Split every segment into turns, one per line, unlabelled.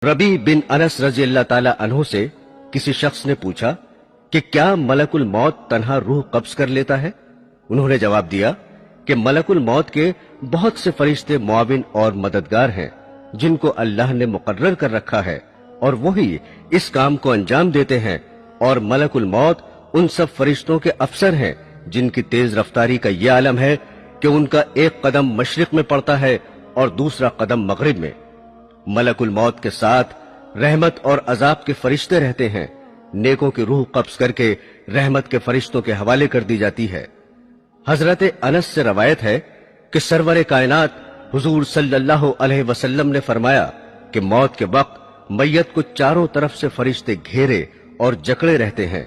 रबी बिन अनस रजी अल्लाह ताला अन्हु से किसी शख्स ने पूछा कि क्या मलकुल मौत तन्हा रूह कब्ज कर लेता है? उन्होंने जवाब दिया कि मलकुल मौत के बहुत से फरिश्ते मुआविन और मददगार हैं जिनको अल्लाह ने मुकर्रर कर रखा है और वही इस काम को अंजाम देते हैं, और मलकुल मौत उन सब फरिश्तों के अफसर हैं जिनकी तेज रफ्तारी का यह आलम है कि उनका एक कदम मशरिक में पड़ता है और दूसरा कदम मगरिब में। मलकुल मौत के साथ रहमत और अजाब के फरिश्ते रहते हैं। नेकों की रूह कब्ज करके रहमत के फरिश्तों के हवाले कर दी जाती है। हजरत अनस से रवायत है कि सरवर कायनात हुजूर सल्लल्लाहु अलैहि वसल्लम ने फरमाया कि मौत के वक्त मैयत को चारों तरफ से फरिश्ते घेरे और जकड़े रहते हैं।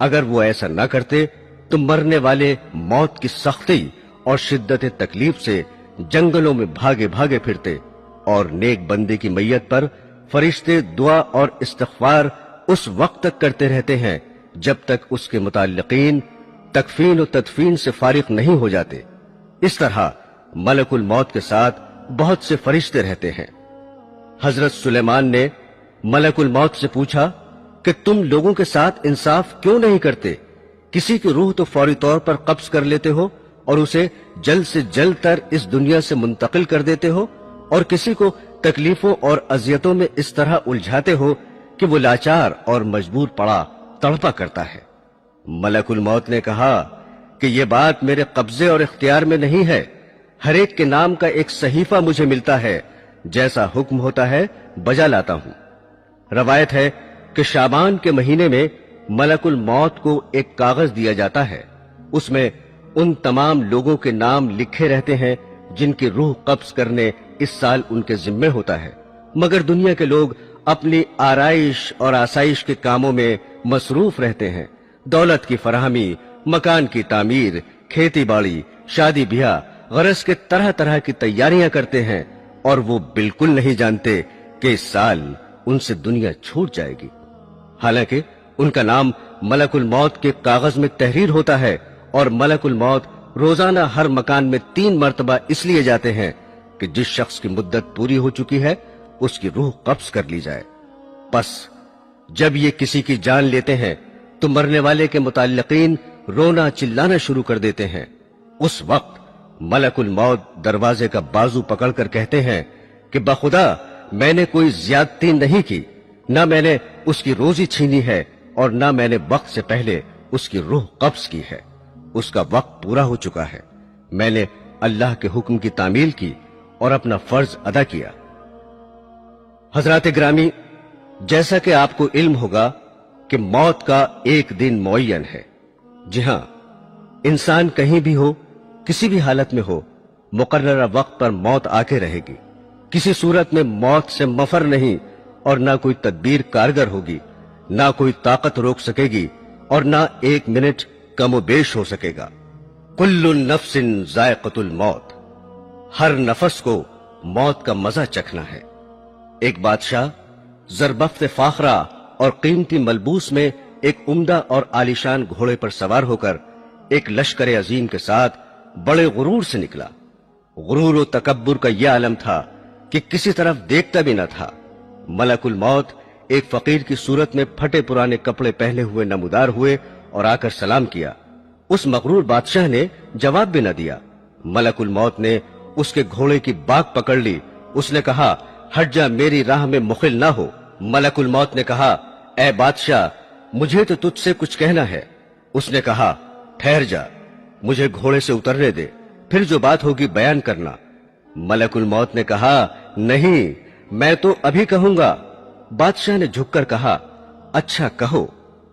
अगर वो ऐसा न करते तो मरने वाले मौत की सख्ती और शिद्दत तकलीफ से जंगलों में भागे भागे फिरते, और नेक बंदे की मैयत पर फरिश्ते दुआ और इस्तिग़फ़ार उस वक्त तक करते रहते हैं जब तक उसके मुताल्लिकीन तकफीन और तदफीन से फारिग नहीं हो जाते। इस तरह मलकुल मौत के साथ बहुत से फरिश्ते रहते हैं। हजरत सुलेमान ने मलकुल मौत से पूछा कि तुम लोगों के साथ इंसाफ क्यों नहीं करते? किसी की रूह तो फौरी तौर पर कब्ज कर लेते हो और उसे जल्द से जल्द तर इस दुनिया से मुंतकिल कर देते हो, और किसी को तकलीफों और अजियतों में इस तरह उलझाते हो कि वो लाचार और मजबूर पड़ा तड़पा करता है। मलकुल मौत ने कहा कि ये बात मेरे कब्जे और इख्तियार में नहीं है। हर एक के नाम का एक सहीफा मुझे मिलता है, जैसा हुक्म होता है बजा लाता हूं। रवायत है कि शाबान के महीने में मलकुल मौत को एक कागज दिया जाता है। उसमें उन तमाम लोगों के नाम लिखे रहते हैं जिनकी रूह कब्ज करने इस साल उनके जिम्मे होता है, मगर दुनिया के लोग अपनी आराइश और आसाइश के कामों में मसरूफ रहते हैं। दौलत की फराहमी, मकान की तामीर, खेती बाड़ी, शादी ब्याह, गरज के तरह तरह की तैयारियां करते हैं, और वो बिल्कुल नहीं जानते कि इस साल उनसे दुनिया छूट जाएगी। हालांकि उनका नाम मलकुल मौत के कागज में तहरीर होता है, और मलकुल मौत रोजाना हर मकान में 3 मरतबा इसलिए जाते हैं कि जिस शख्स की मुद्दत पूरी हो चुकी है उसकी रूह कब्ज कर ली जाए। बस जब ये किसी की जान लेते हैं तो मरने वाले के मुताल्लिकीन रोना चिल्लाना शुरू कर देते हैं। उस वक्त मलकुल मौत दरवाजे का बाजू पकड़कर कहते हैं कि बखुदा मैंने कोई ज्यादती नहीं की, न मैंने उसकी रोजी छीनी है और न मैंने वक्त से पहले उसकी रूह कब्ज की है। उसका वक्त पूरा हो चुका है। मैंने अल्लाह के हुक्म की तामील की और अपना फर्ज अदा किया। हजरात ग्रामी, जैसा कि आपको इल्म होगा कि मौत का एक दिन मुअय्यन है। जी हां, इंसान कहीं भी हो, किसी भी हालत में हो, मुकर्ररा वक्त पर मौत आके रहेगी। किसी सूरत में मौत से मफर नहीं, और ना कोई तदबीर कारगर होगी, ना कोई ताकत रोक सकेगी, और ना एक मिनट कमोबेश हो सकेगा। कुल्लु नफ्सिन जायक़तुल मौत, हर नफस को मौत का मजा चखना है। एक बादशाह ज़रबफ्त फाखरा और कीमती मलबूस में एक उम्दा और आलीशान घोड़े पर सवार होकर एक लश्कर अजीम के साथ बड़े गुरूर से निकला। गुरूर और तकब्बुर का यह आलम था कि किसी तरफ देखता भी न था। मलकुल मौत एक फकीर की सूरत में फटे पुराने कपड़े पहने हुए नमूदार हुए और आकर सलाम किया। उस मगरूर बादशाह ने जवाब भी न दिया। मलकुल मौत ने उसके घोड़े की बाग पकड़ ली। उसने कहा, हट जा, मेरी राह में मुखिल ना हो। मलकुल मौत ने कहा, ए बादशाह, मुझे तो तुझसे कुछ कहना है। उसने कहा, ठहर जा, मुझे घोड़े से उतरने दे, फिर जो बात होगी बयान करना। मलकुल मौत ने कहा, नहीं, मैं तो अभी कहूंगा। बादशाह ने झुककर कहा, अच्छा कहो।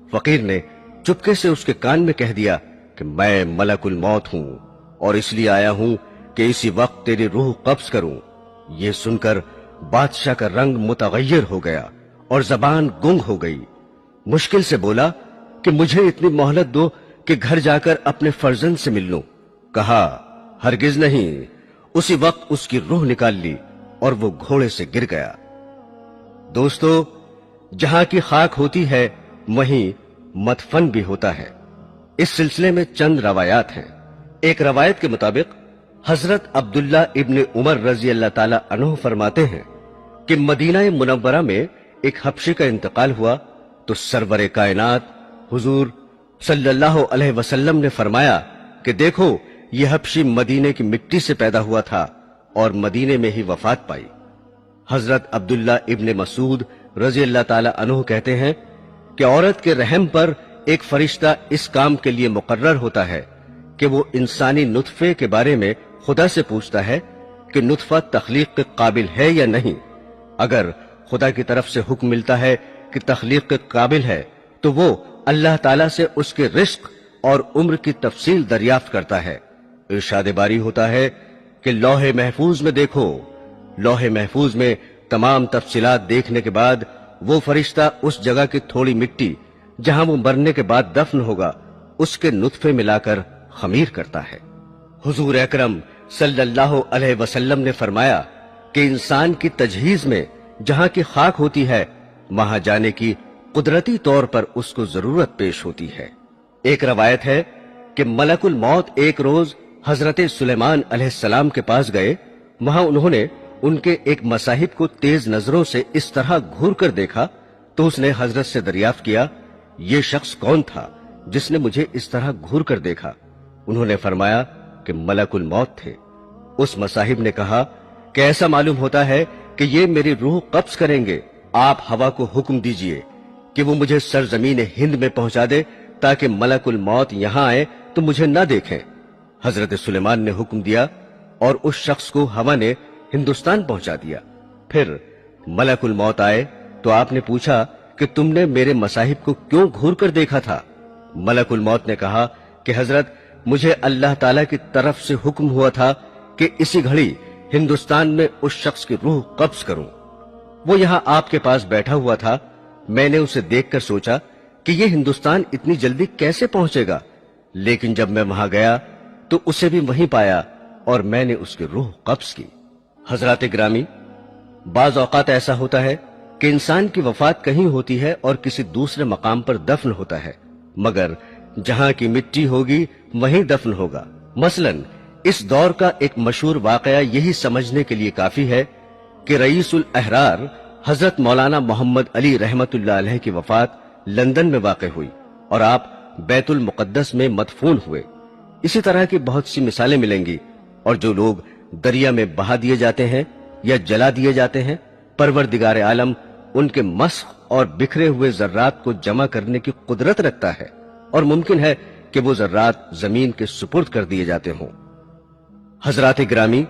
फकीर ने चुपके से उसके कान में कह दिया कि मैं मलकुल मौत हूं और इसलिए आया हूं कि इसी वक्त तेरी रूह कब्ज करूं। यह सुनकर बादशाह का रंग मुतगय्यर हो गया और जबान गुंग हो गई। मुश्किल से बोला कि मुझे इतनी मोहलत दो कि घर जाकर अपने फर्जंद से मिल लूं। कहा, हरगिज नहीं। उसी वक्त उसकी रूह निकाल ली और वो घोड़े से गिर गया। दोस्तों, जहां की खाक होती है वहीं मदफन भी होता है। इस सिलसिले में चंद रवायात हैं। एक रवायत के मुताबिक हजरत अब्दुल्ला इब्न उमर रजी अल्लाह ताला अन्हु फरमाते हैं کہ مدینہ منورہ میں ایک حبشی کا انتقال ہوا تو سرور کائنات حضور صلی اللہ علیہ وسلم نے فرمایا کہ دیکھو یہ حبشی مدینے کی مٹی سے پیدا ہوا تھا اور مدینے میں ہی وفات پائی۔ حضرت عبداللہ ابن مسعود رضی اللہ تعالی عنہ کہتے ہیں کہ عورت کے رحم پر ایک فرشتہ اس کام کے لیے مقرر ہوتا ہے کہ وہ انسانی نطفے کے بارے میں خدا سے پوچھتا ہے کہ نطفہ تخلیق کے قابل ہے یا نہیں۔ اگر خدا کی طرف سے حکم ملتا ہے کہ تخلیق کے قابل ہے تو وہ اللہ تعالیٰ سے اس کے رزق اور عمر کی تفصیل دریافت کرتا ہے۔ ارشاد باری ہوتا ہے کہ لوح محفوظ میں دیکھو، لوح محفوظ میں تمام تفصیلات دیکھنے کے بعد وہ فرشتہ اس جگہ کی تھوڑی مٹی جہاں وہ مرنے کے بعد دفن ہوگا اس کے نطفے ملا کر خمیر کرتا ہے۔ حضور اکرم صلی اللہ علیہ وسلم نے فرمایا کہ انسان کی تجہیز میں جہاں کی خاک ہوتی ہے وہاں جانے کی قدرتی طور پر اس کو ضرورت پیش ہوتی ہے۔ ایک روایت ہے کہ ملک الموت ایک روز حضرت سلیمان علیہ السلام کے پاس گئے، وہاں انہوں نے ان کے ایک مصاحب کو تیز نظروں سے اس طرح گھور کر دیکھا تو اس نے حضرت سے دریافت کیا یہ شخص کون تھا جس نے مجھے اس طرح گھور کر دیکھا؟ انہوں نے فرمایا کہ ملک الموت تھے۔ اس مصاحب نے کہا کہ ایسا معلوم ہوتا ہے کہ یہ میری روح قبض کریں گے، آپ ہوا کو حکم دیجئے کہ وہ مجھے سرزمین ہند میں پہنچا دے تاکہ ملک الموت یہاں آئے تو مجھے نہ دیکھیں۔ حضرت سلیمان نے حکم دیا اور اس شخص کو ہوا نے ہندوستان پہنچا دیا۔ پھر ملک الموت آئے تو آپ نے پوچھا کہ تم نے میرے مصاحب کو کیوں گھور کر دیکھا تھا؟ ملک الموت نے کہا کہ حضرت مجھے اللہ تعالیٰ کی طرف سے حکم ہوا تھا کہ اسی گھڑی ہندوستان میں اس شخص کی روح قبض کروں۔ وہ یہاں آپ کے پاس بیٹھا ہوا تھا، میں نے اسے دیکھ کر سوچا کہ یہ ہندوستان اتنی جلدی کیسے پہنچے گا، لیکن جب میں وہاں گیا تو اسے بھی وہیں پایا اور میں نے اس کی روح قبض کی۔ حضرات گرامی، بعض اوقات ایسا ہوتا ہے کہ انسان کی وفات کہیں ہوتی ہے اور کسی دوسرے مقام پر دفن ہوتا ہے، مگر جہاں کی مٹی ہوگی وہیں دفن ہوگا۔ مثلاً اس دور کا ایک مشہور واقعہ یہی سمجھنے کے لیے کافی ہے کہ رئیس الاحرار حضرت مولانا محمد علی رحمت اللہ علیہ کی وفات لندن میں واقع ہوئی اور آپ بیت المقدس میں مدفون ہوئے۔ اسی طرح کی بہت سی مثالیں ملیں گی، اور جو لوگ دریا میں بہا دیے جاتے ہیں یا جلا دیے جاتے ہیں، پروردگار عالم ان کے مسخ اور بکھرے ہوئے ذرات کو جمع کرنے کی قدرت رکھتا ہے، اور ممکن ہے کہ وہ ذرات زمین کے سپرد کر دیے جاتے ہوں۔ حضرات گرامی،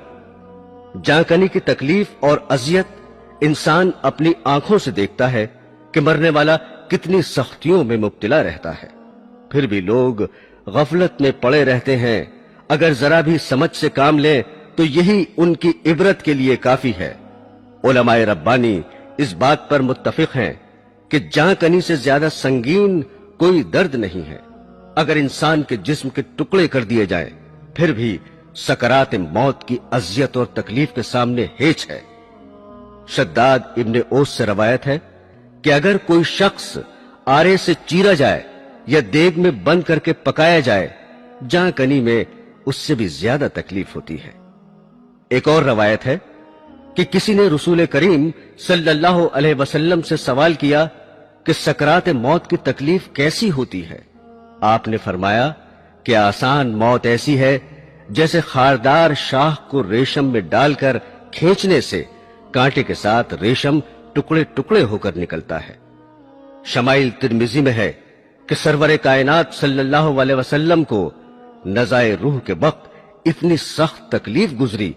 جاں کنی کی تکلیف اور اذیت انسان اپنی آنکھوں سے دیکھتا ہے کہ مرنے والا کتنی سختیوں میں مبتلا رہتا ہے، پھر بھی لوگ غفلت میں پڑے رہتے ہیں۔ اگر ذرا بھی سمجھ سے کام لیں تو یہی ان کی عبرت کے لیے کافی ہے۔ علماء ربانی اس بات پر متفق ہیں کہ جاں کنی سے زیادہ سنگین کوئی درد نہیں ہے۔ اگر انسان کے جسم کے ٹکڑے کر دیے جائیں پھر بھی سکرات موت کی اذیت اور تکلیف کے سامنے ہیچ ہے۔ شداد ابن اوس سے روایت ہے کہ اگر کوئی شخص آرے سے چیرا جائے یا دیگ میں بند کر کے پکایا جائے، جاں کنی میں اس سے بھی زیادہ تکلیف ہوتی ہے۔ ایک اور روایت ہے کہ کسی نے رسول کریم صلی اللہ علیہ وسلم سے سوال کیا کہ سکرات موت کی تکلیف کیسی ہوتی ہے؟ آپ نے فرمایا کہ آسان موت ایسی ہے جیسے خاردار شاخ کو ریشم میں ڈال کر کھینچنے سے کانٹے کے ساتھ ریشم ٹکڑے ٹکڑے ہو کر نکلتا ہے۔ شمائل ترمذی میں ہے کہ سرور کائنات صلی اللہ علیہ وسلم کو نزائے روح کے وقت اتنی سخت تکلیف گزری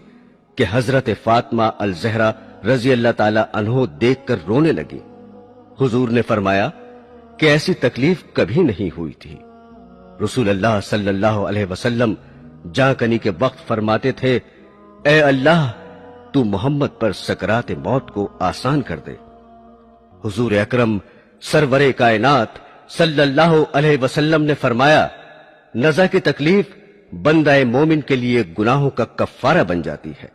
کہ حضرت فاطمہ الزہرا رضی اللہ تعالی عنہ دیکھ کر رونے لگی۔ حضور نے فرمایا کہ ایسی تکلیف کبھی نہیں ہوئی تھی۔ رسول اللہ صلی اللہ علیہ وسلم جاں کنی کے وقت فرماتے تھے، اے اللہ تو محمد پر سکرات موت کو آسان کر دے۔ حضور اکرم سرور کائنات صلی اللہ علیہ وسلم نے فرمایا، نزع کی تکلیف بندہ مومن کے لیے گناہوں کا کفارہ بن جاتی ہے،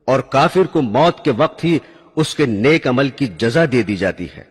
اور کافر کو موت کے وقت ہی اس کے نیک عمل کی جزا دے دی جاتی ہے۔